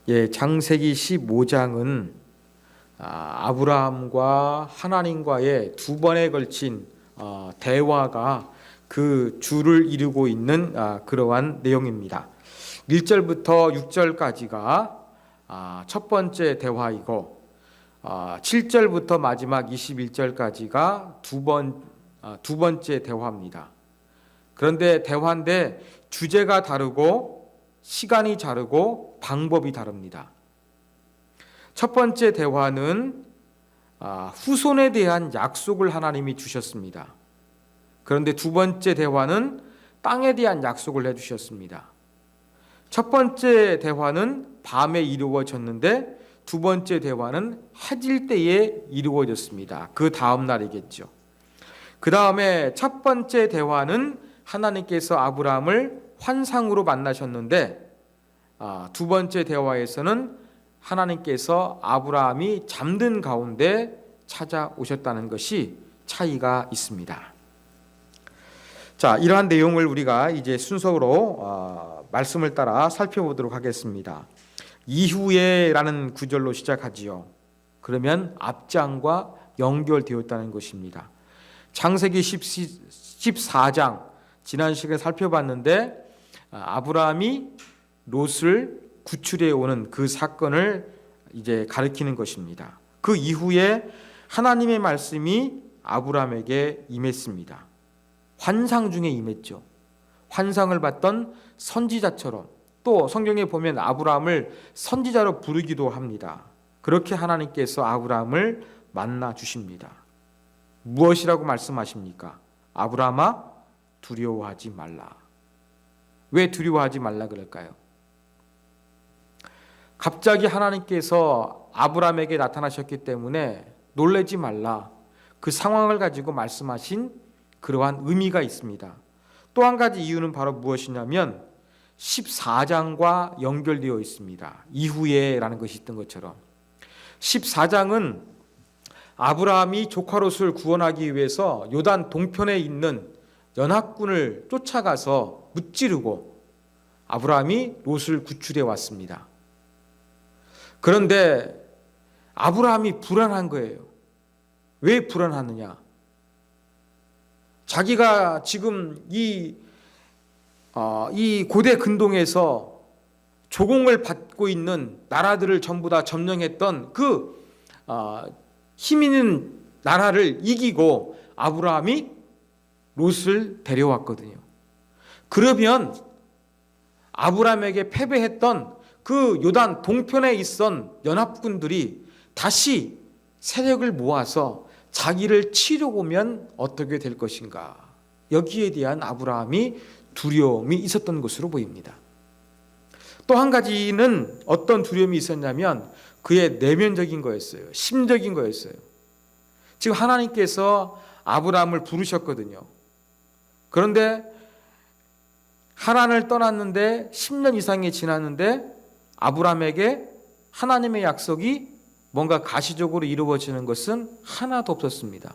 예, 창세기 15장은 아브라함과 하나님과의 두 번에 걸친 대화가 그 줄을 이루고 있는 그러한 내용입니다. 1절부터 6절까지가 첫 번째 대화이고 7절부터 마지막 21절까지가 두 번째 대화입니다. 그런데 대화인데 주제가 다르고 시간이 다르고 방법이 다릅니다. 첫 번째 대화는 후손에 대한 약속을 하나님이 주셨습니다. 그런데 두 번째 대화는 땅에 대한 약속을 해주셨습니다. 첫 번째 대화는 밤에 이루어졌는데 두 번째 대화는 해질 때에 이루어졌습니다. 그 다음 날이겠죠. 그 다음에 첫 번째 대화는 하나님께서 아브라함을 환상으로 만나셨는데 두 번째 대화에서는 하나님께서 아브라함이 잠든 가운데 찾아오셨다는 것이 차이가 있습니다. 자, 이러한 내용을 우리가 이제 순서로 말씀을 따라 살펴보도록 하겠습니다. 이후에라는 구절로 시작하지요. 그러면 앞장과 연결되었다는 것입니다. 창세기 14장 지난 시간에 살펴봤는데 아브라함이 롯을 구출해 오는 그 사건을 이제 가리키는 것입니다. 그 이후에 하나님의 말씀이 아브라함에게 임했습니다. 환상 중에 임했죠. 환상을 봤던 선지자처럼, 또 성경에 보면 아브라함을 선지자로 부르기도 합니다. 그렇게 하나님께서 아브라함을 만나 주십니다. 무엇이라고 말씀하십니까? 아브라함아, 두려워하지 말라. 왜 두려워하지 말라 그럴까요? 갑자기 하나님께서 아브라함에게 나타나셨기 때문에 놀라지 말라. 그 상황을 가지고 말씀하신 그러한 의미가 있습니다. 또 한 가지 이유는 바로 무엇이냐면 14장과 연결되어 있습니다. 이후에라는 것이 있던 것처럼 14장은 아브라함이 조카 롯을 구원하기 위해서 요단 동편에 있는 연합군을 쫓아가서 무찌르고 아브라함이 롯을 구출해 왔습니다. 그런데 아브라함이 불안한 거예요. 왜 불안하느냐? 자기가 지금 이 고대 근동에서 조공을 받고 있는 나라들을 전부 다 점령했던 그 힘 있는 나라를 이기고 아브라함이 롯을 데려왔거든요. 그러면 아브라함에게 패배했던 그 요단 동편에 있던 연합군들이 다시 세력을 모아서 자기를 치러 오면 어떻게 될 것인가? 여기에 대한 아브라함이 두려움이 있었던 것으로 보입니다. 또 한 가지는 어떤 두려움이 있었냐면 그의 내면적인 거였어요. 심적인 거였어요. 지금 하나님께서 아브라함을 부르셨거든요. 그런데 하란을 떠났는데 10년 이상이 지났는데 아브라함에게 하나님의 약속이 뭔가 가시적으로 이루어지는 것은 하나도 없었습니다.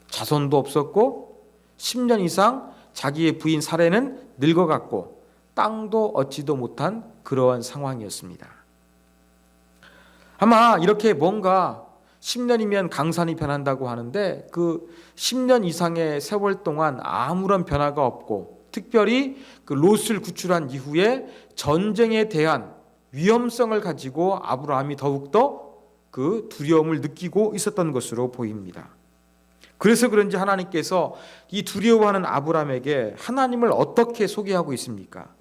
자손도 없었고 10년 이상 자기의 부인 사레는 늙어갔고 땅도 얻지도 못한 그러한 상황이었습니다. 아마 이렇게 뭔가 10년이면 강산이 변한다고 하는데 그 10년 이상의 세월 동안 아무런 변화가 없고 특별히 그 롯을 구출한 이후에 전쟁에 대한 위험성을 가지고 아브라함이 더욱더 그 두려움을 느끼고 있었던 것으로 보입니다. 그래서 그런지 하나님께서 이 두려워하는 아브라함에게 하나님을 어떻게 소개하고 있습니까?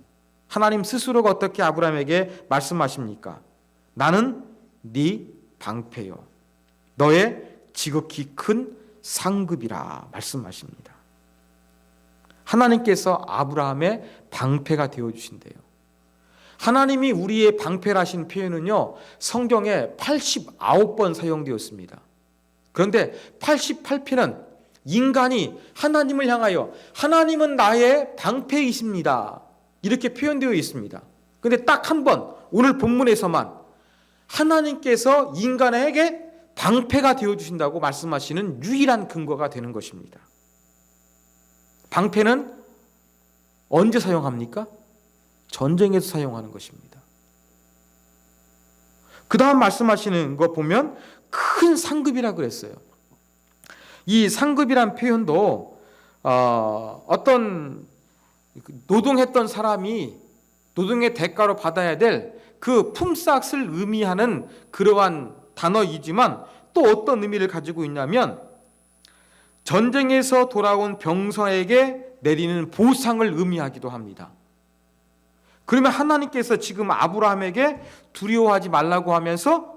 하나님 스스로가 어떻게 아브라함에게 말씀하십니까? 나는 네 방패요, 너의 지극히 큰 상급이라 말씀하십니다. 하나님께서 아브라함의 방패가 되어주신대요. 하나님이 우리의 방패라신 표현은요, 성경에 89번 사용되었습니다. 그런데 88편은 인간이 하나님을 향하여 하나님은 나의 방패이십니다, 이렇게 표현되어 있습니다. 그런데 딱 한 번, 오늘 본문에서만 하나님께서 인간에게 방패가 되어주신다고 말씀하시는 유일한 근거가 되는 것입니다. 방패는 언제 사용합니까? 전쟁에서 사용하는 것입니다. 그 다음 말씀하시는 거 보면 큰 상급이라 그랬어요. 이 상급이란 표현도 어떤 노동했던 사람이 노동의 대가로 받아야 될 그 품삯을 의미하는 그러한 단어이지만 또 어떤 의미를 가지고 있냐면 전쟁에서 돌아온 병사에게 내리는 보상을 의미하기도 합니다. 그러면 하나님께서 지금 아브라함에게 두려워하지 말라고 하면서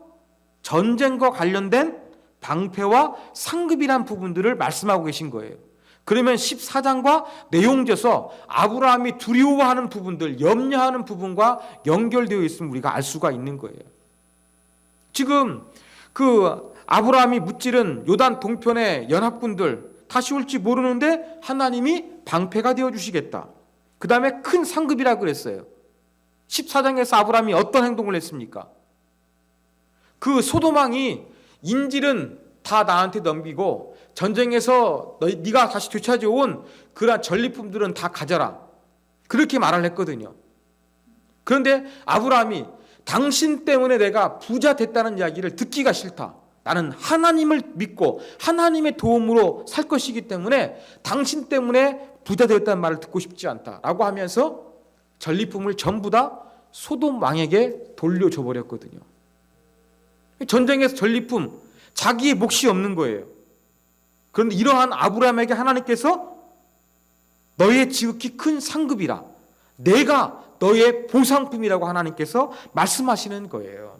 전쟁과 관련된 방패와 상급이란 부분들을 말씀하고 계신 거예요. 그러면 14장과 내용져서 아브라함이 두려워하는 부분들, 염려하는 부분과 연결되어 있음을 우리가 알 수가 있는 거예요. 지금 그 아브라함이 무찌른 요단 동편의 연합군들 다시 올지 모르는데 하나님이 방패가 되어 주시겠다. 그 다음에 큰 상급이라 그랬어요. 14장에서 아브라함이 어떤 행동을 했습니까? 그 소돔왕이 인질은 다 나한테 넘기고 전쟁에서 네가 다시 되찾아온 그러한 전리품들은 다 가져라. 그렇게 말을 했거든요. 그런데 아브라함이 당신 때문에 내가 부자 됐다는 이야기를 듣기가 싫다. 나는 하나님을 믿고 하나님의 도움으로 살 것이기 때문에 당신 때문에 부자 되었다는 말을 듣고 싶지 않다라고 하면서 전리품을 전부 다 소돔 왕에게 돌려줘 버렸거든요. 전쟁에서 전리품, 자기의 몫이 없는 거예요. 그런데 이러한 아브라함에게 하나님께서 너의 지극히 큰 상급이라, 내가 너의 보상품이라고 하나님께서 말씀하시는 거예요.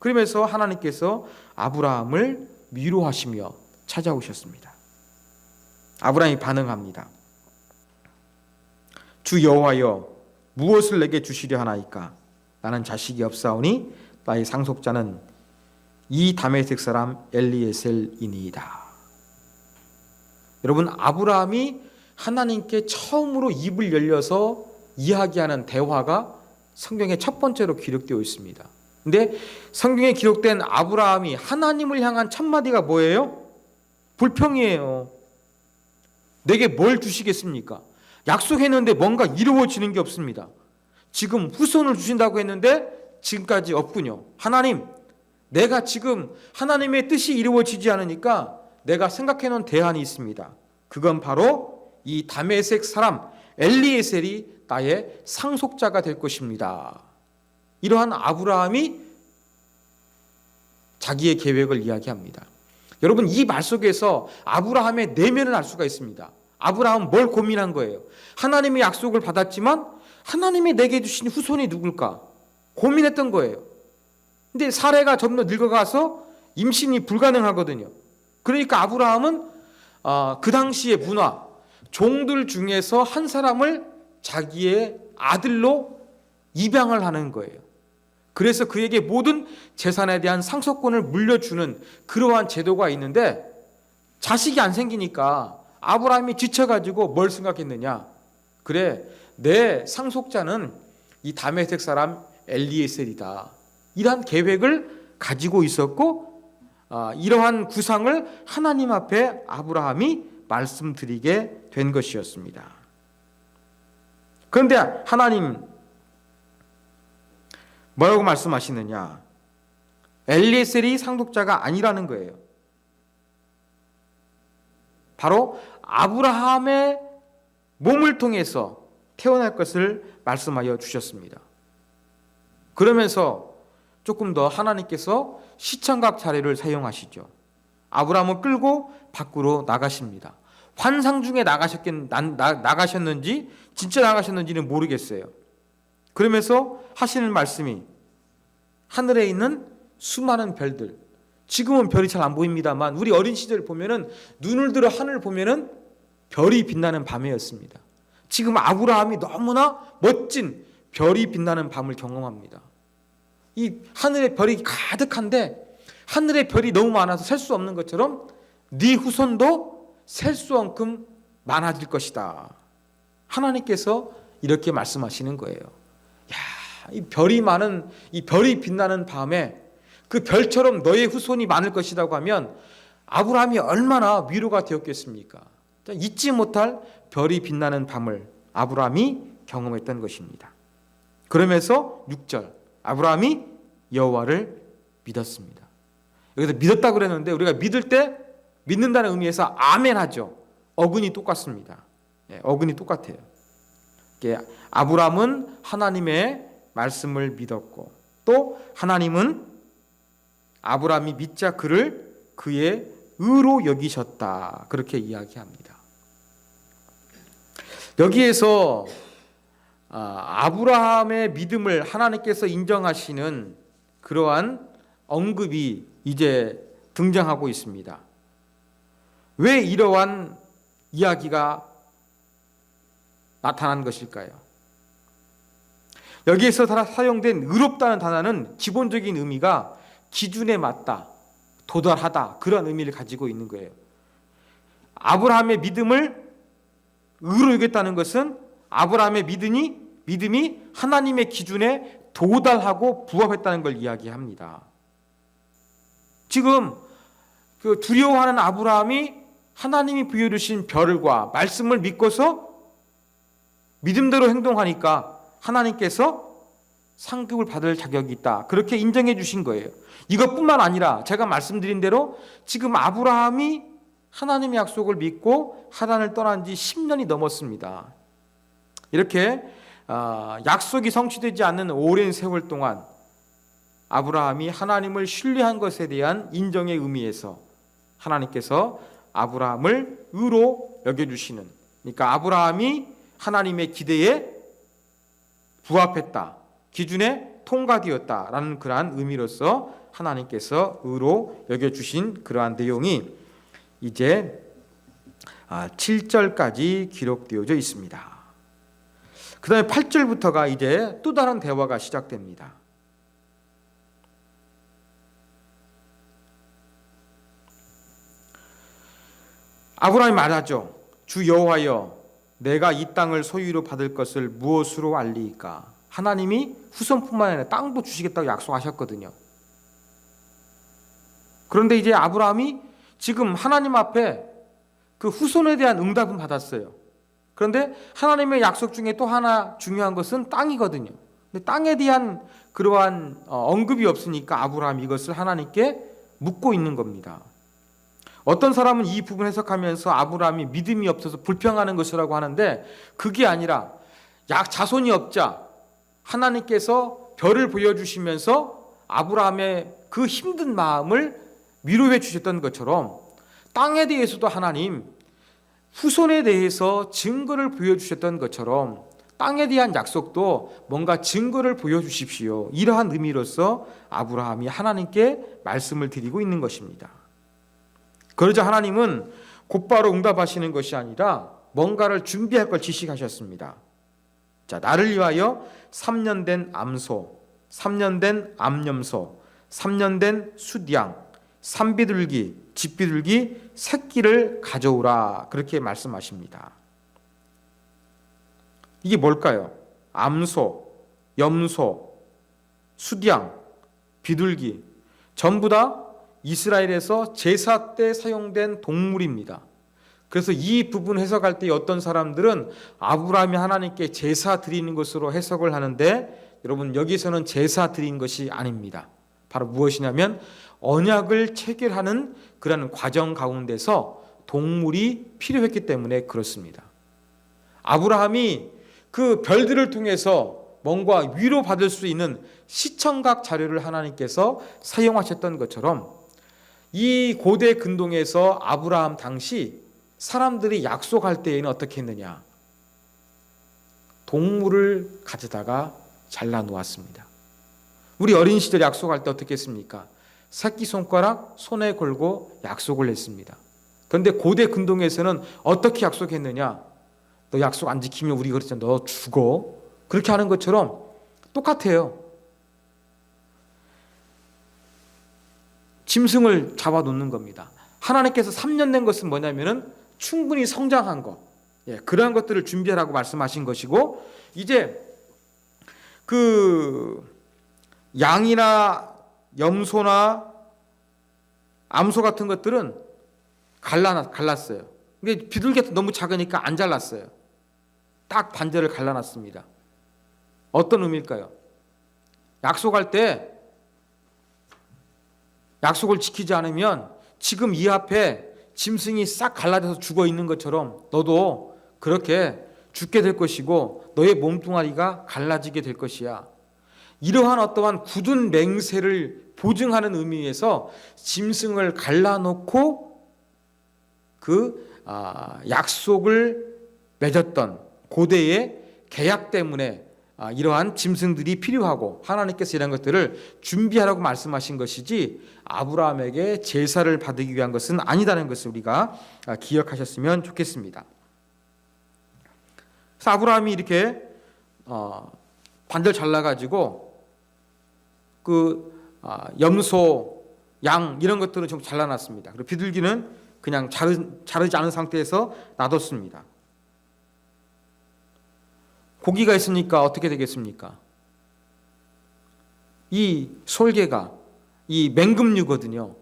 그러면서 하나님께서 아브라함을 위로하시며 찾아오셨습니다. 아브라함이 반응합니다. 주 여호와여, 무엇을 내게 주시려 하나이까? 나는 자식이 없사오니 나의 상속자는 이 다메섹 사람 엘리에셀이니이다. 여러분, 아브라함이 하나님께 처음으로 입을 열려서 이야기하는 대화가 성경의 첫 번째로 기록되어 있습니다. 근데 성경에 기록된 아브라함이 하나님을 향한 첫 마디가 뭐예요? 불평이에요. 내게 뭘 주시겠습니까? 약속했는데 뭔가 이루어지는 게 없습니다. 지금 후손을 주신다고 했는데 지금까지 없군요. 하나님, 내가 지금 하나님의 뜻이 이루어지지 않으니까 내가 생각해 놓은 대안이 있습니다. 그건 바로 이 다메섹 사람 엘리에셀이 나의 상속자가 될 것입니다. 이러한 아브라함이 자기의 계획을 이야기합니다. 여러분, 이 말 속에서 아브라함의 내면을 알 수가 있습니다. 아브라함은 뭘 고민한 거예요? 하나님의 약속을 받았지만 하나님이 내게 주신 후손이 누굴까? 고민했던 거예요. 근데 사례가 점점 늙어가서 임신이 불가능하거든요. 그러니까 아브라함은 그 당시의 문화, 종들 중에서 한 사람을 자기의 아들로 입양을 하는 거예요. 그래서 그에게 모든 재산에 대한 상속권을 물려주는 그러한 제도가 있는데 자식이 안 생기니까 아브라함이 지쳐가지고 뭘 생각했느냐? 그래, 내 상속자는 이 다메섹 사람 엘리에셀이다. 이러한 계획을 가지고 있었고 이러한 구상을 하나님 앞에 아브라함이 말씀드리게 된 것이었습니다. 그런데 하나님 뭐라고 말씀하시느냐? 엘리에셀이 상속자가 아니라는 거예요. 바로 아브라함의 몸을 통해서 태어날 것을 말씀하여 주셨습니다. 그러면서 조금 더 하나님께서 시청각 자료를 사용하시죠. 아브라함을 끌고 밖으로 나가십니다. 환상 중에 나가셨는지 진짜 나가셨는지는 모르겠어요. 그러면서 하시는 말씀이 하늘에 있는 수많은 별들, 지금은 별이 잘 안 보입니다만 우리 어린 시절 보면은 눈을 들어 하늘을 보면은 별이 빛나는 밤이었습니다. 지금 아브라함이 너무나 멋진 별이 빛나는 밤을 경험합니다. 이 하늘에 별이 가득한데 하늘에 별이 너무 많아서 셀 수 없는 것처럼 네 후손도 셀 수 없만큼 많아질 것이다. 하나님께서 이렇게 말씀하시는 거예요. 야, 이 별이 많은, 이 별이 빛나는 밤에 그 별처럼 너의 후손이 많을 것이라고 하면 아브라함이 얼마나 위로가 되었겠습니까? 잊지 못할 별이 빛나는 밤을 아브라함이 경험했던 것입니다. 그러면서 6절 아브라함이 여호와를 믿었습니다. 여기서 믿었다 그랬는데 우리가 믿을 때 믿는다는 의미에서 아멘 하죠. 어근이 똑같습니다. 어근이 똑같아요. 아브라함은 하나님의 말씀을 믿었고 또 하나님은 아브라함이 믿자 그를 그의 의로 여기셨다. 그렇게 이야기합니다. 여기에서 아브라함의 믿음을 하나님께서 인정하시는 그러한 언급이 이제 등장하고 있습니다. 왜 이러한 이야기가 나타난 것일까요? 여기에서 사용된 의롭다는 단어는 기본적인 의미가 기준에 맞다, 도달하다 그런 의미를 가지고 있는 거예요. 아브라함의 믿음을 의로 여겼다는 것은 아브라함의 믿음이 하나님의 기준에 도달하고 부합했다는 걸 이야기합니다. 지금 그 두려워하는 아브라함이 하나님이 부여주신 별과 말씀을 믿고서 믿음대로 행동하니까 하나님께서 상급을 받을 자격이 있다. 그렇게 인정해 주신 거예요. 이것뿐만 아니라 제가 말씀드린 대로 지금 아브라함이 하나님의 약속을 믿고 하란을 떠난 지 10년이 넘었습니다. 이렇게 약속이 성취되지 않는 오랜 세월 동안 아브라함이 하나님을 신뢰한 것에 대한 인정의 의미에서 하나님께서 아브라함을 의로 여겨주시는, 그러니까 아브라함이 하나님의 기대에 부합했다, 기준에 통과되었다라는 그러한 의미로서 하나님께서 의로 여겨주신 그러한 내용이 이제 7절까지 기록되어져 있습니다. 그 다음에 8절부터가 이제 또 다른 대화가 시작됩니다. 아브라함이 말하죠. 주 여호와여, 내가 이 땅을 소유로 받을 것을 무엇으로 알리이까? 하나님이 후손뿐만 아니라 땅도 주시겠다고 약속하셨거든요. 그런데 이제 아브라함이 지금 하나님 앞에 그 후손에 대한 응답은 받았어요. 그런데 하나님의 약속 중에 또 하나 중요한 것은 땅이거든요. 근데 땅에 대한 그러한 언급이 없으니까 아브라함이 이것을 하나님께 묻고 있는 겁니다. 어떤 사람은 이 부분 해석하면서 아브라함이 믿음이 없어서 불평하는 것이라고 하는데 그게 아니라 자손이 없자 하나님께서 별을 보여주시면서 아브라함의 그 힘든 마음을 위로해 주셨던 것처럼 땅에 대해서도 하나님 후손에 대해서 증거를 보여주셨던 것처럼 땅에 대한 약속도 뭔가 증거를 보여주십시오. 이러한 의미로서 아브라함이 하나님께 말씀을 드리고 있는 것입니다. 그러자 하나님은 곧바로 응답하시는 것이 아니라 뭔가를 준비할 걸 지시하셨습니다. 자, 나를 위하여 3년 된 암소, 3년 된 암염소, 3년 된 숫양, 산비둘기, 집비둘기 새끼를 가져오라. 그렇게 말씀하십니다. 이게 뭘까요? 암소, 염소, 숫양, 비둘기 전부 다 이스라엘에서 제사 때 사용된 동물입니다. 그래서 이 부분 해석할 때 어떤 사람들은 아브라함이 하나님께 제사 드리는 것으로 해석을 하는데 여러분 여기서는 제사 드린 것이 아닙니다. 바로 무엇이냐면 언약을 체결하는 그런 과정 가운데서 동물이 필요했기 때문에 그렇습니다. 아브라함이 그 별들을 통해서 뭔가 위로받을 수 있는 시청각 자료를 하나님께서 사용하셨던 것처럼 이 고대 근동에서 아브라함 당시 사람들이 약속할 때에는 어떻게 했느냐? 동물을 가져다가 잘라 놓았습니다. 우리 어린 시절 약속할 때 어떻게 했습니까? 새끼손가락 손에 걸고 약속을 했습니다. 그런데 고대 근동에서는 어떻게 약속했느냐? 너 약속 안 지키면 우리 그랬잖아. 너 죽어. 그렇게 하는 것처럼 똑같아요. 짐승을 잡아놓는 겁니다. 하나님께서 3년 된 것은 뭐냐면은 충분히 성장한 것, 그러한 것들을 준비하라고 말씀하신 것이고, 이제 그 양이나 염소나 암소 같은 것들은 갈랐어요. 근데 비둘기가 너무 작으니까 안 잘랐어요. 딱 반절을 갈라놨습니다. 어떤 의미일까요? 약속할 때 약속을 지키지 않으면 지금 이 앞에 짐승이 싹 갈라져서 죽어 있는 것처럼 너도 그렇게 죽게 될 것이고 너의 몸뚱아리가 갈라지게 될 것이야. 이러한 어떠한 굳은 맹세를 보증하는 의미에서 짐승을 갈라놓고 약속을 맺었던 고대의 계약 때문에 이러한 짐승들이 필요하고 하나님께서 이런 것들을 준비하라고 말씀하신 것이지 아브라함에게 제사를 받기 위한 것은 아니다는 것을 우리가 기억하셨으면 좋겠습니다. 그래서 아브라함이 이렇게 반절 잘라가지고 염소, 양 이런 것들은 좀 잘라놨습니다. 그리고 비둘기는 그냥 자르지 않은 상태에서 놔뒀습니다. 고기가 있으니까 어떻게 되겠습니까? 이 솔개가 이 맹금류거든요.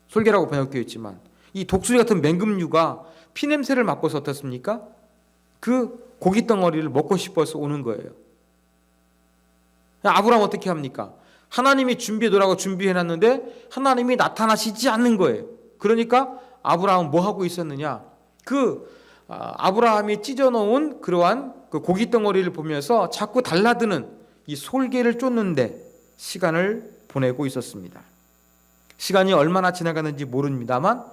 솔개라고 번역되어 있지만 이 독수리 같은 맹금류가 피냄새를 맡고서 어떻습니까? 그 고기 덩어리를 먹고 싶어서 오는 거예요. 아브라함 어떻게 합니까? 하나님이 준비해 놓으라고 준비해놨는데 하나님이 나타나시지 않는 거예요. 그러니까 아브라함은 뭐 하고 있었느냐? 아브라함이 찢어놓은 그러한 그 고기 덩어리를 보면서 자꾸 달라드는 이 솔개를 쫓는데 시간을 보내고 있었습니다. 시간이 얼마나 지나가는지 모릅니다만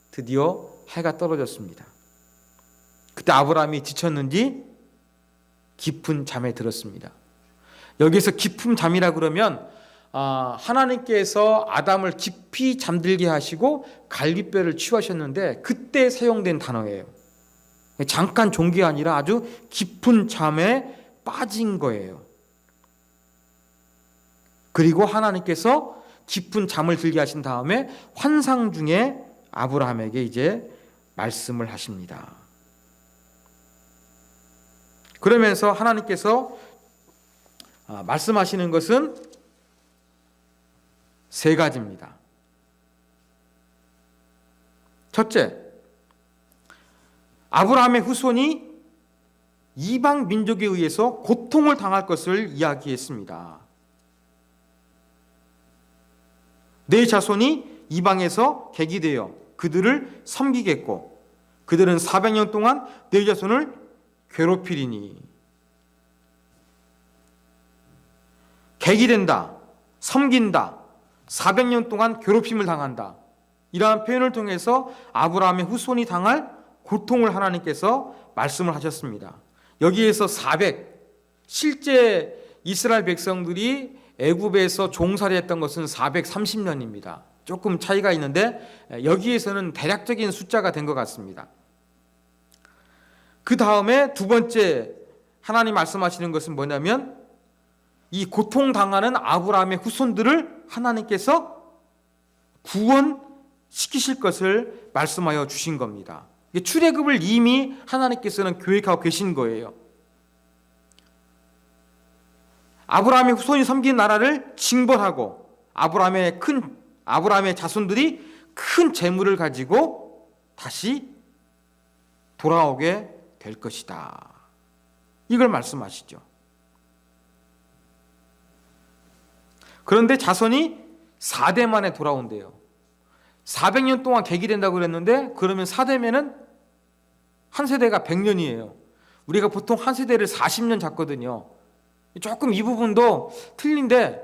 드디어 해가 떨어졌습니다. 그때 아브라함이 지쳤는지 깊은 잠에 들었습니다. 여기서 깊은 잠이라 그러면 하나님께서 아담을 깊이 잠들게 하시고 갈빗뼈를 치유하셨는데 그때 사용된 단어예요. 잠깐 존 게 아니라 아주 깊은 잠에 빠진 거예요. 그리고 하나님께서 깊은 잠을 들게 하신 다음에 환상 중에 아브라함에게 이제 말씀을 하십니다. 그러면서 하나님께서 말씀하시는 것은 세 가지입니다. 첫째, 아브라함의 후손이 이방 민족에 의해서 고통을 당할 것을 이야기했습니다. 내 자손이 이방에서 객이되어 그들을 섬기겠고 그들은 400년 동안 내 자손을 괴롭히리니. 객이 된다, 섬긴다, 400년 동안 괴롭힘을 당한다. 이러한 표현을 통해서 아브라함의 후손이 당할 고통을 하나님께서 말씀을 하셨습니다. 여기에서 실제 이스라엘 백성들이 애굽에서 종살이 했던 것은 430년입니다. 조금 차이가 있는데 여기에서는 대략적인 숫자가 된 것 같습니다. 그 다음에 두 번째 하나님 말씀하시는 것은 뭐냐면 이 고통당하는 아브라함의 후손들을 하나님께서 구원시키실 것을 말씀하여 주신 겁니다. 출애굽을 이미 하나님께서는 계획하고 계신 거예요. 아브라함의 후손이 섬긴 나라를 징벌하고 아브라함의 자손들이 큰 재물을 가지고 다시 돌아오게 될 것이다. 이걸 말씀하시죠. 그런데 자손이 4대 만에 돌아온대요. 400년 동안 객이 된다고 그랬는데 그러면 4대면은 한 세대가 100년이에요. 우리가 보통 한 세대를 40년 잡거든요. 조금 이 부분도 틀린데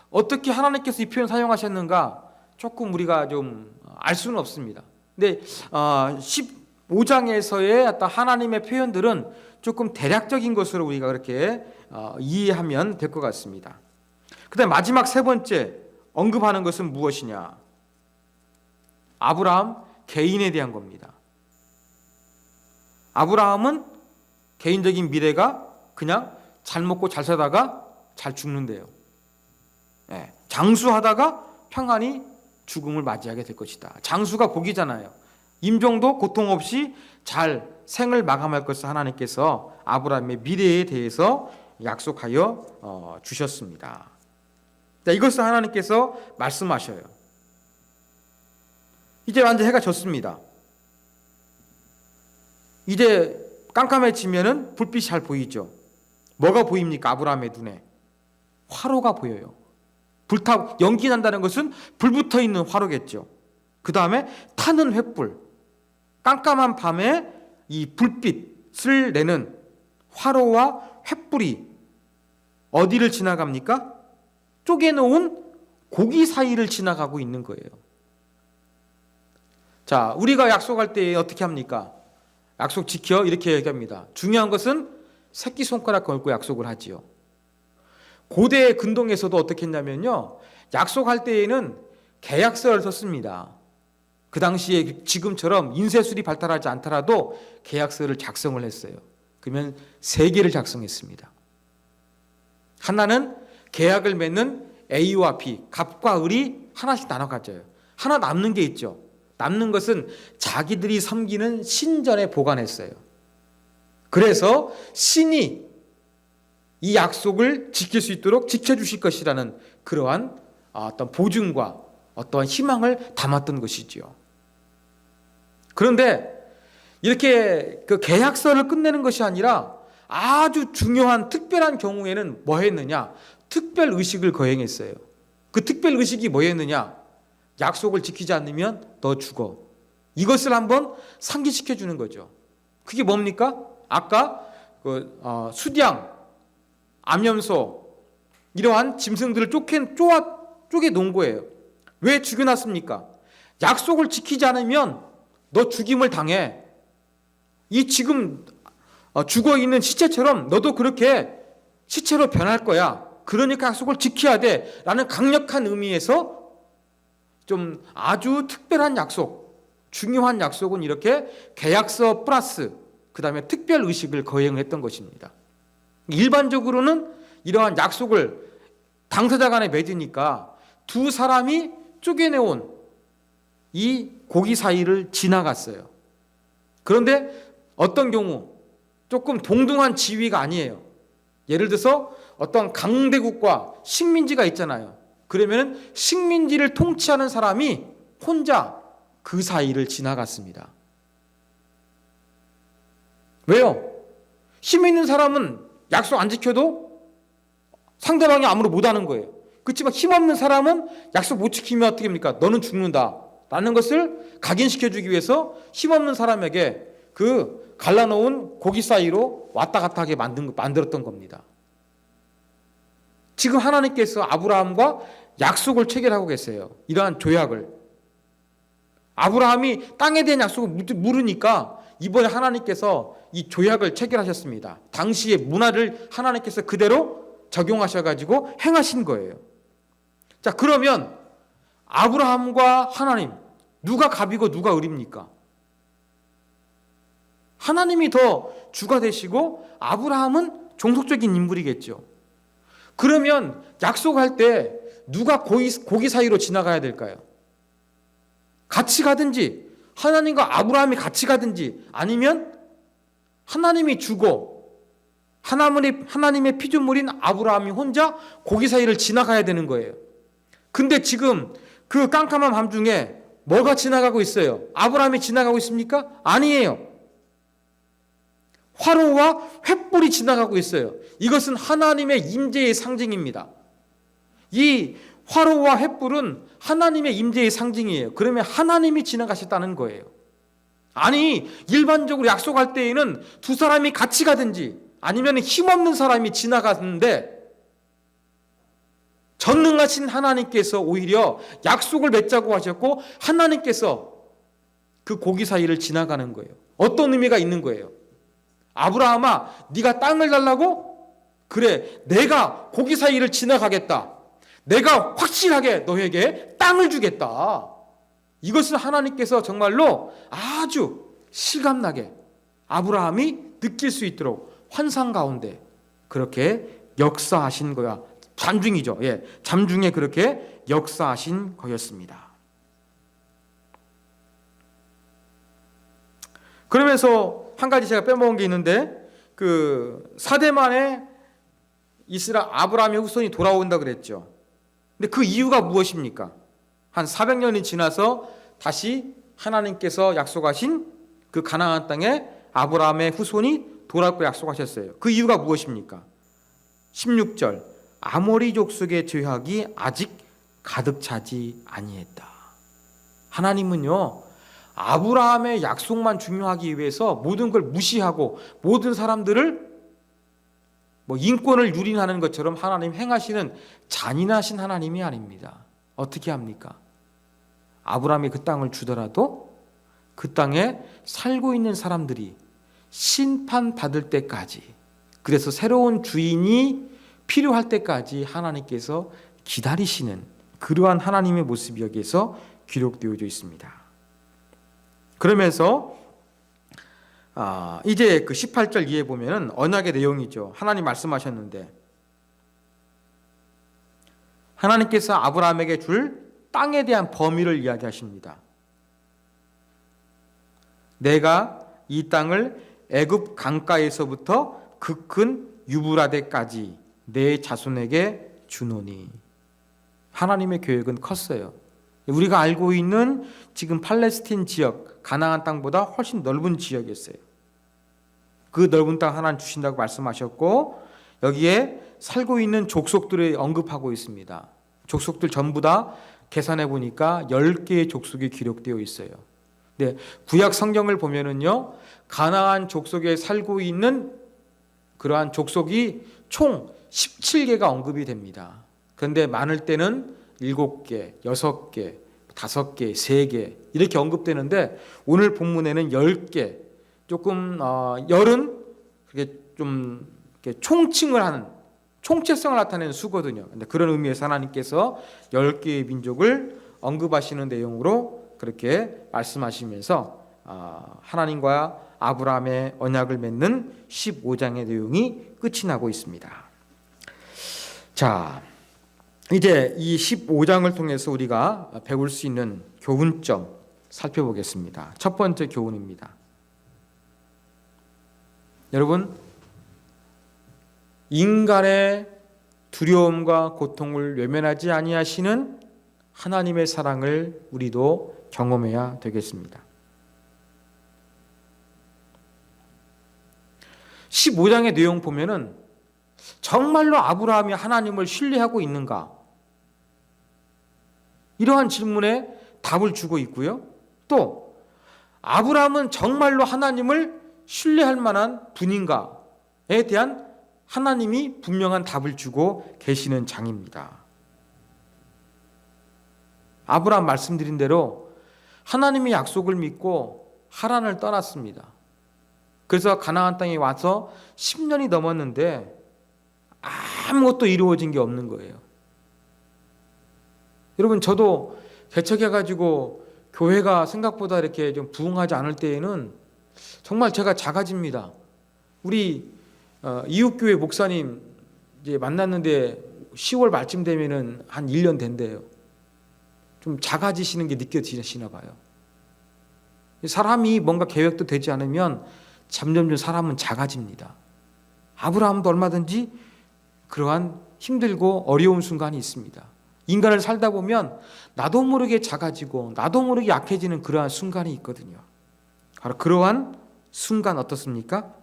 어떻게 하나님께서 이 표현 사용하셨는가 조금 우리가 좀 알 수는 없습니다. 근데 15장에서의 어떤 하나님의 표현들은 조금 대략적인 것으로 우리가 그렇게 이해하면 될 것 같습니다. 그다음 마지막 세 번째 언급하는 것은 무엇이냐? 아브라함 개인에 대한 겁니다. 아브라함은 개인적인 미래가 그냥 잘 먹고 잘 살다가 잘 죽는데요. 장수하다가 평안히 죽음을 맞이하게 될 것이다. 장수가 복이잖아요. 임종도 고통 없이 잘 생을 마감할 것을 하나님께서 아브라함의 미래에 대해서 약속하여 주셨습니다. 이것을 하나님께서 말씀하셔요. 이제 완전 해가 졌습니다. 이제 깜깜해지면은 불빛이 잘 보이죠. 뭐가 보입니까? 아브라함의 눈에 화로가 보여요. 연기 난다는 것은 불 붙어 있는 화로겠죠. 그 다음에 타는 횃불, 깜깜한 밤에 이 불빛을 내는 화로와 횃불이 어디를 지나갑니까? 쪼개놓은 고기 사이를 지나가고 있는 거예요. 자, 우리가 약속할 때 어떻게 합니까? 약속 지켜 이렇게 얘기합니다. 중요한 것은 새끼손가락 걸고 약속을 하지요. 고대 근동에서도 어떻게 했냐면요, 약속할 때에는 계약서를 썼습니다. 그 당시에 지금처럼 인쇄술이 발달하지 않더라도 계약서를 작성을 했어요. 그러면 3개를 작성했습니다. 하나는 계약을 맺는 A와 B, 갑과 을이 하나씩 나눠 가져요. 하나 남는 게 있죠. 남는 것은 자기들이 섬기는 신전에 보관했어요. 그래서 신이 이 약속을 지킬 수 있도록 지켜주실 것이라는 그러한 어떤 보증과 어떠한 희망을 담았던 것이지요. 그런데 이렇게 그 계약서를 끝내는 것이 아니라 아주 중요한 특별한 경우에는 뭐 했느냐? 특별 의식을 거행했어요. 그 특별 의식이 뭐였느냐? 약속을 지키지 않으면 너 죽어. 이것을 한번 상기시켜 주는 거죠. 그게 뭡니까? 아까 수량, 암염소 이러한 짐승들을 쪼개 놓은 거예요. 왜 죽여놨습니까? 약속을 지키지 않으면 너 죽임을 당해. 이 지금 죽어있는 시체처럼 너도 그렇게 시체로 변할 거야. 그러니까 약속을 지켜야 돼 라는 강력한 의미에서 좀 아주 특별한 약속, 중요한 약속은 이렇게 계약서 플러스 그 다음에 특별 의식을 거행을 했던 것입니다. 일반적으로는 이러한 약속을 당사자 간에 맺으니까 두 사람이 쪼개내온 이 고기 사이를 지나갔어요. 그런데 어떤 경우 조금 동등한 지위가 아니에요. 예를 들어서 어떤 강대국과 식민지가 있잖아요. 그러면 식민지를 통치하는 사람이 혼자 그 사이를 지나갔습니다. 왜요? 힘 있는 사람은 약속 안 지켜도 상대방이 아무로 못하는 거예요. 그렇지만 힘없는 사람은 약속 못 지키면 어떻게 합니까? 너는 죽는다 라는 것을 각인시켜주기 위해서 힘없는 사람에게 그 갈라놓은 고기 사이로 왔다 갔다 하게 만들었던 겁니다. 지금 하나님께서 아브라함과 약속을 체결하고 계세요. 이러한 조약을. 아브라함이 땅에 대한 약속을 물으니까 이번에 하나님께서 이 조약을 체결하셨습니다. 당시의 문화를 하나님께서 그대로 적용하셔가지고 행하신 거예요. 자, 그러면 아브라함과 하나님, 누가 갑이고 누가 을입니까? 하나님이 더 주가 되시고 아브라함은 종속적인 인물이겠죠. 그러면 약속할 때 누가 고기 사이로 지나가야 될까요? 같이 가든지 하나님과 아브라함이 같이 가든지 아니면 하나님이 주고 하나님의 피조물인 아브라함이 혼자 고기 사이를 지나가야 되는 거예요. 근데 지금 그 깜깜한 밤중에 뭐가 지나가고 있어요? 아브라함이 지나가고 있습니까? 아니에요. 화로와 횃불이 지나가고 있어요. 이것은 하나님의 임재의 상징입니다. 이 화로와 횃불은 하나님의 임재의 상징이에요. 그러면 하나님이 지나가셨다는 거예요. 아니, 일반적으로 약속할 때에는 두 사람이 같이 가든지 아니면 힘없는 사람이 지나가는데 전능하신 하나님께서 오히려 약속을 맺자고 하셨고 하나님께서 그 고기 사이를 지나가는 거예요. 어떤 의미가 있는 거예요? 아브라함아, 네가 땅을 달라고? 그래, 내가 고기 사이를 지나가겠다. 내가 확실하게 너에게 땅을 주겠다. 이것을 하나님께서 정말로 아주 실감나게 아브라함이 느낄 수 있도록 환상 가운데 그렇게 역사하신 거야. 잠중이죠. 예, 잠중에 그렇게 역사하신 거였습니다. 그러면서 한 가지 제가 빼먹은 게 있는데 그 4대 만에 아브라함의 후손이 돌아온다 그랬죠. 근데 그 이유가 무엇입니까? 한 400년이 지나서 다시 하나님께서 약속하신 그 가나안 땅에 아브라함의 후손이 돌아올 거 약속하셨어요. 그 이유가 무엇입니까? 16절 아모리 족속의 죄악이 아직 가득 차지 아니했다. 하나님은요, 아브라함의 약속만 중요하기 위해서 모든 걸 무시하고 모든 사람들을 인권을 유린하는 것처럼 하나님 행하시는 잔인하신 하나님이 아닙니다. 어떻게 합니까? 아브라함이 그 땅을 주더라도 그 땅에 살고 있는 사람들이 심판받을 때까지, 그래서 새로운 주인이 필요할 때까지 하나님께서 기다리시는 그러한 하나님의 모습이 여기에서 기록되어져 있습니다. 그러면서 이제 그 18절 이해 보면은 언약의 내용이죠. 하나님 말씀하셨는데 하나님께서 아브라함에게 줄 땅에 대한 범위를 이야기하십니다. 내가 이 땅을 애굽 강가에서부터 그 큰 유브라데까지 내 자손에게 주노니. 하나님의 계획은 컸어요. 우리가 알고 있는 지금 팔레스틴 지역, 가나안 땅보다 훨씬 넓은 지역이었어요. 그 넓은 땅 하나님 주신다고 말씀하셨고 여기에 살고 있는 족속들을 언급하고 있습니다. 족속들 전부 다 계산해 보니까 10개의 족속이 기록되어 있어요. 네, 구약 성경을 보면은요, 가나안 족속에 살고 있는 그러한 족속이 총 17개가 언급이 됩니다. 그런데 많을 때는 7개, 6개, 5개, 3개 이렇게 언급되는데 오늘 본문에는 10개, 조금 열은 그게 좀 이렇게 총칭을 하는 총체성을 나타내는 수거든요. 근데 그런 의미에서 하나님께서 10개의 민족을 언급하시는 내용으로 그렇게 말씀하시면서 하나님과 아브라함의 언약을 맺는 15장의 내용이 끝이 나고 있습니다. 자, 이제 이 15장을 통해서 우리가 배울 수 있는 교훈점 살펴보겠습니다. 첫 번째 교훈입니다. 여러분, 인간의 두려움과 고통을 외면하지 아니하시는 하나님의 사랑을 우리도 경험해야 되겠습니다. 15장의 내용 보면은 정말로 아브라함이 하나님을 신뢰하고 있는가? 이러한 질문에 답을 주고 있고요. 또 아브라함은 정말로 하나님을 신뢰할 만한 분인가에 대한 하나님이 분명한 답을 주고 계시는 장입니다. 아브라함 말씀드린 대로 하나님의 약속을 믿고 하란을 떠났습니다. 그래서 가나안 땅에 와서 10년이 넘었는데 아무것도 이루어진 게 없는 거예요. 여러분, 저도 개척해가지고 교회가 생각보다 이렇게 좀 부흥하지 않을 때에는 정말 제가 작아집니다. 우리 이웃교회 목사님 이제 만났는데 10월 말쯤 되면은 한 1년 된대요. 좀 작아지시는 게 느껴지시나 봐요. 사람이 뭔가 계획도 되지 않으면 점점 사람은 작아집니다. 아브라함도 얼마든지 그러한 힘들고 어려운 순간이 있습니다. 인간을 살다 보면 나도 모르게 작아지고 나도 모르게 약해지는 그러한 순간이 있거든요. 바로 그러한 순간 어떻습니까?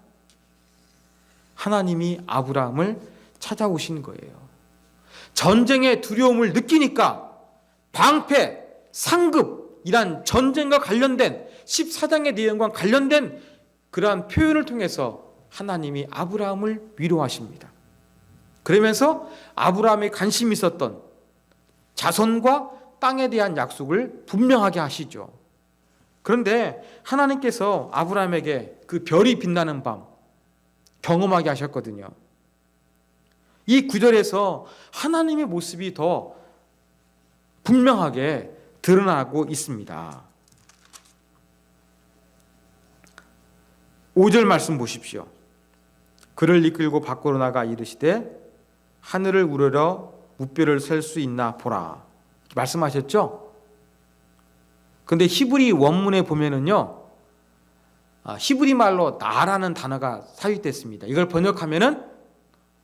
하나님이 아브라함을 찾아오신 거예요. 전쟁의 두려움을 느끼니까 방패, 상급 이란 전쟁과 관련된 14장의 내용과 관련된 그러한 표현을 통해서 하나님이 아브라함을 위로하십니다. 그러면서 아브라함의 관심이 있었던 자손과 땅에 대한 약속을 분명하게 하시죠. 그런데 하나님께서 아브라함에게 그 별이 빛나는 밤 경험하게 하셨거든요. 이 구절에서 하나님의 모습이 더 분명하게 드러나고 있습니다. 5절 말씀 보십시오. 그를 이끌고 밖으로 나가 이르시되 하늘을 우러러 무뼈를 셀 수 있나 보라 말씀하셨죠? 근데 히브리 원문에 보면은요, 히브리 말로 나라는 단어가 사용됐습니다. 이걸 번역하면은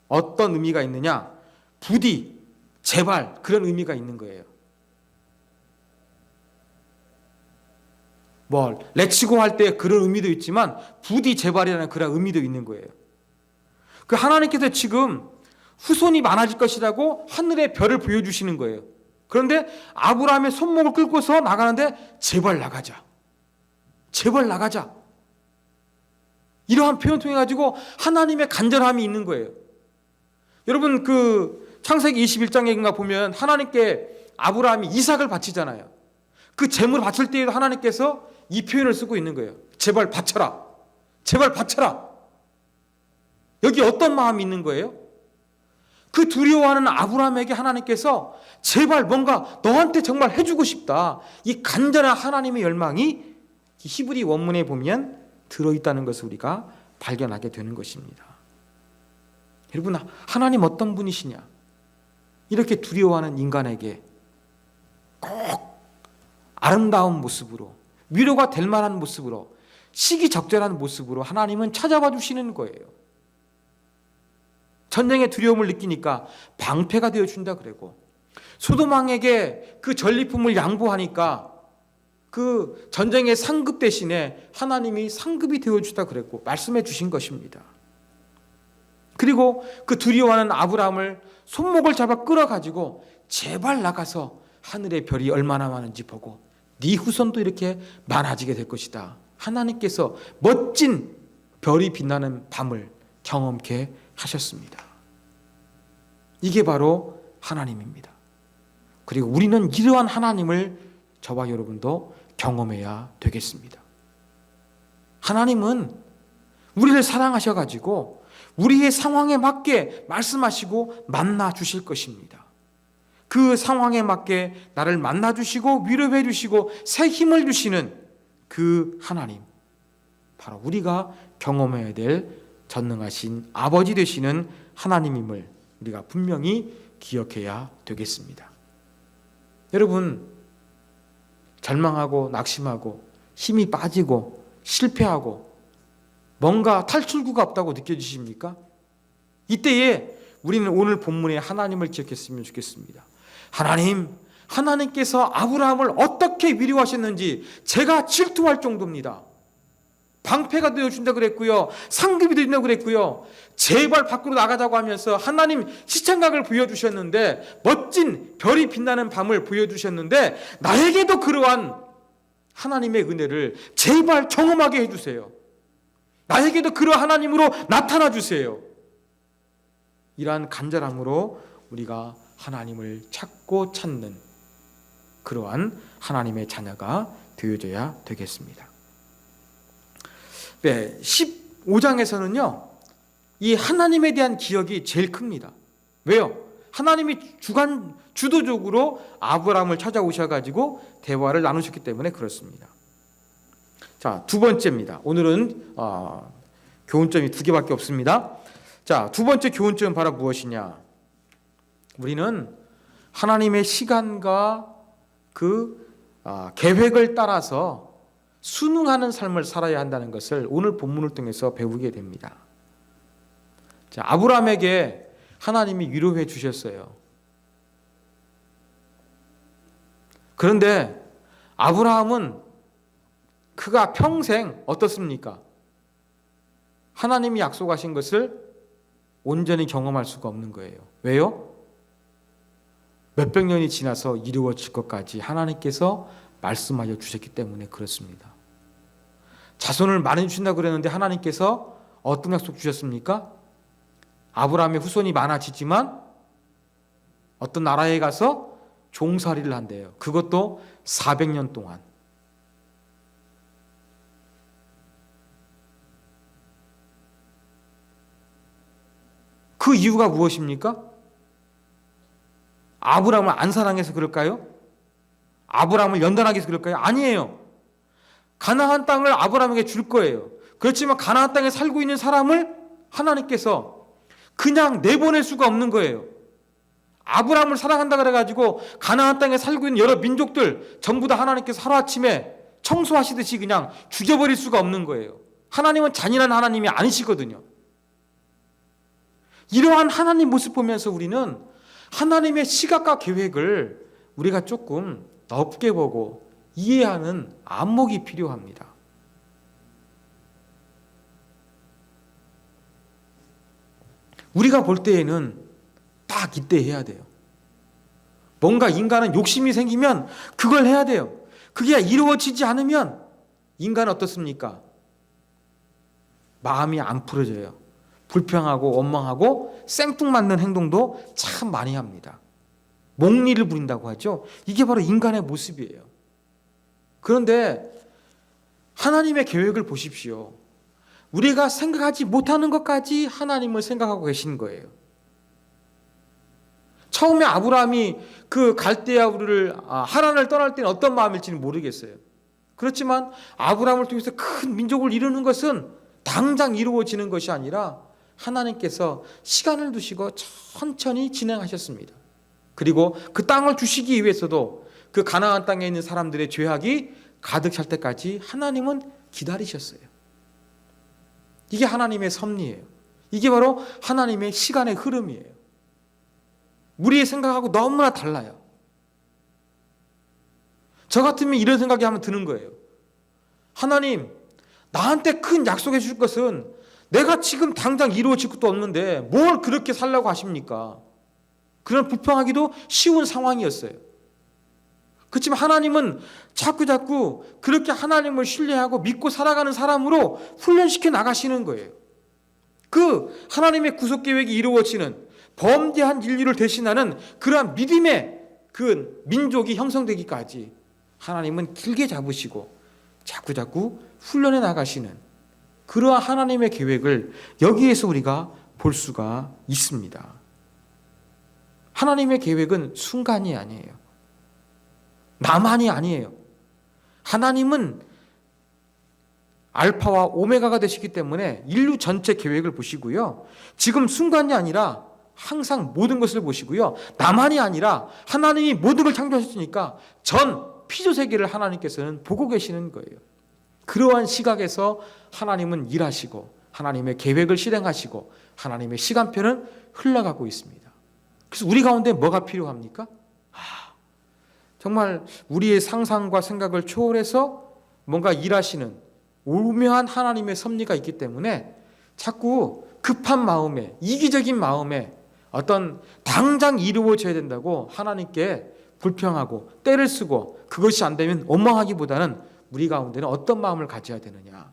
어떤 의미가 있느냐? 부디, 제발 그런 의미가 있는 거예요. 렛츠고 할 때 그런 의미도 있지만 부디 제발이라는 그런 의미도 있는 거예요. 그 하나님께서 지금 후손이 많아질 것이라고 하늘의 별을 보여주시는 거예요. 그런데 아브라함의 손목을 끌고서 나가는데 제발 나가자. 제발 나가자. 이러한 표현 통해 가지고 하나님의 간절함이 있는 거예요. 여러분 창세기 21장에 보면 하나님께 아브라함이 이삭을 바치잖아요. 그 제물 바칠 때에도 하나님께서 이 표현을 쓰고 있는 거예요. 제발 바쳐라. 제발 바쳐라. 여기 어떤 마음이 있는 거예요? 그 두려워하는 아브라함에게 하나님께서 제발 뭔가 너한테 정말 해주고 싶다. 이 간절한 하나님의 열망이 히브리 원문에 보면 들어있다는 것을 우리가 발견하게 되는 것입니다. 여러분, 하나님 어떤 분이시냐? 이렇게 두려워하는 인간에게 꼭 아름다운 모습으로, 위로가 될 만한 모습으로, 시기적절한 모습으로 하나님은 찾아와 주시는 거예요. 전쟁의 두려움을 느끼니까 방패가 되어준다 그러고, 소돔 왕에게 그 전리품을 양보하니까 그 전쟁의 상급 대신에 하나님이 상급이 되어주다 그랬고 말씀해 주신 것입니다. 그리고 그 두려워하는 아브라함을 손목을 잡아 끌어가지고 제발 나가서 하늘의 별이 얼마나 많은지 보고 네 후손도 이렇게 많아지게 될 것이다. 하나님께서 멋진 별이 빛나는 밤을 경험케 하셨습니다. 이게 바로 하나님입니다. 그리고 우리는 이러한 하나님을 저와 여러분도 경험해야 되겠습니다. 하나님은 우리를 사랑하셔가지고 우리의 상황에 맞게 말씀하시고 만나 주실 것입니다. 그 상황에 맞게 나를 만나 주시고 위로해 주시고 새 힘을 주시는 그 하나님, 바로 우리가 경험해야 될 전능하신 아버지 되시는 하나님임을 우리가 분명히 기억해야 되겠습니다. 여러분, 절망하고 낙심하고 힘이 빠지고 실패하고 뭔가 탈출구가 없다고 느껴지십니까? 이때에 우리는 오늘 본문의 하나님을 기억했으면 좋겠습니다. 하나님께서 아브라함을 어떻게 위로하셨는지 제가 질투할 정도입니다. 방패가 되어준다 그랬고요, 상급이 되어준다 그랬고요, 제발 밖으로 나가자고 하면서 하나님 시창각을 보여주셨는데, 멋진 별이 빛나는 밤을 보여주셨는데, 나에게도 그러한 하나님의 은혜를 제발 경험하게 해주세요. 나에게도 그러한 하나님으로 나타나 주세요. 이러한 간절함으로 우리가 하나님을 찾고 찾는 그러한 하나님의 자녀가 되어져야 되겠습니다. 네, 15장에서는요, 이 하나님에 대한 기억이 제일 큽니다. 왜요? 하나님이 주도적으로 아브라함을 찾아오셔가지고 대화를 나누셨기 때문에 그렇습니다. 자, 두 번째입니다. 오늘은 교훈점이 두 개밖에 없습니다. 자, 두 번째 교훈점은 바로 무엇이냐? 우리는 하나님의 시간과 그 계획을 따라서 순응하는 삶을 살아야 한다는 것을 오늘 본문을 통해서 배우게 됩니다. 자, 아브라함에게 하나님이 위로해 주셨어요. 그런데 아브라함은 그가 평생 어떻습니까? 하나님이 약속하신 것을 온전히 경험할 수가 없는 거예요. 왜요? 몇백 년이 지나서 이루어질 것까지 하나님께서 말씀하여 주셨기 때문에 그렇습니다. 자손을 많이 주신다고 그랬는데 하나님께서 어떤 약속 주셨습니까? 아브라함의 후손이 많아지지만 어떤 나라에 가서 종살이를 한대요. 그것도 400년 동안. 그 이유가 무엇입니까? 아브라함을 안 사랑해서 그럴까요? 아브라함을 연단하기 위해서 그럴까요? 아니에요. 가나안 땅을 아브라함에게 줄 거예요. 그렇지만 가나안 땅에 살고 있는 사람을 하나님께서 그냥 내보낼 수가 없는 거예요. 아브라함을 사랑한다 그래가지고 가나안 땅에 살고 있는 여러 민족들 전부 다 하나님께서 하루아침에 청소하시듯이 그냥 죽여버릴 수가 없는 거예요. 하나님은 잔인한 하나님이 아니시거든요. 이러한 하나님 모습 보면서 우리는 하나님의 시각과 계획을 우리가 조금 넓게 보고 이해하는 안목이 필요합니다. 우리가 볼 때에는 딱 이때 해야 돼요. 뭔가 인간은 욕심이 생기면 그걸 해야 돼요. 그게 이루어지지 않으면 인간은 어떻습니까? 마음이 안 풀어져요. 불평하고 원망하고 생뚱맞는 행동도 참 많이 합니다. 목리를 부린다고 하죠. 이게 바로 인간의 모습이에요. 그런데 하나님의 계획을 보십시오. 우리가 생각하지 못하는 것까지 하나님을 생각하고 계신 거예요. 처음에 아브라함이 그 갈대아 우르를 하란을 떠날 때는 어떤 마음일지는 모르겠어요. 그렇지만 아브라함을 통해서 큰 민족을 이루는 것은 당장 이루어지는 것이 아니라 하나님께서 시간을 두시고 천천히 진행하셨습니다. 그리고 그 땅을 주시기 위해서도 그 가나안 땅에 있는 사람들의 죄악이 가득 찰 때까지 하나님은 기다리셨어요. 이게 하나님의 섭리예요. 이게 바로 하나님의 시간의 흐름이에요. 우리의 생각하고 너무나 달라요. 저 같으면 이런 생각이 한번 드는 거예요. 하나님, 나한테 큰 약속해 줄 것은 내가 지금 당장 이루어질 것도 없는데 뭘 그렇게 살라고 하십니까? 그런 불평하기도 쉬운 상황이었어요. 그렇지만 하나님은 자꾸 그렇게 하나님을 신뢰하고 믿고 살아가는 사람으로 훈련시켜 나가시는 거예요. 그 하나님의 구속 계획이 이루어지는 범죄한 인류를 대신하는 그러한 믿음의 그 민족이 형성되기까지 하나님은 길게 잡으시고 자꾸 훈련해 나가시는 그러한 하나님의 계획을 여기에서 우리가 볼 수가 있습니다. 하나님의 계획은 순간이 아니에요. 나만이 아니에요. 하나님은 알파와 오메가가 되시기 때문에 인류 전체 계획을 보시고요. 지금 순간이 아니라 항상 모든 것을 보시고요. 나만이 아니라 하나님이 모든 걸 창조하셨으니까 전 피조세계를 하나님께서는 보고 계시는 거예요. 그러한 시각에서 하나님은 일하시고 하나님의 계획을 실행하시고 하나님의 시간표는 흘러가고 있습니다. 그래서 우리 가운데 뭐가 필요합니까? 정말 우리의 상상과 생각을 초월해서 뭔가 일하시는 오묘한 하나님의 섭리가 있기 때문에 자꾸 급한 마음에 이기적인 마음에 어떤 당장 이루어져야 된다고 하나님께 불평하고 때를 쓰고 그것이 안 되면 원망하기보다는 우리 가운데는 어떤 마음을 가져야 되느냐?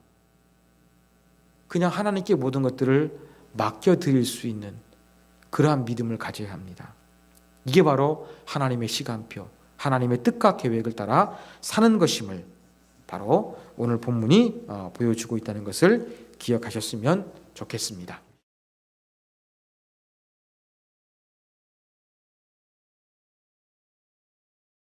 그냥 하나님께 모든 것들을 맡겨드릴 수 있는 그러한 믿음을 가져야 합니다. 이게 바로 하나님의 시간표, 하나님의 뜻과 계획을 따라 사는 것임을 바로 오늘 본문이 보여주고 있다는 것을 기억하셨으면 좋겠습니다.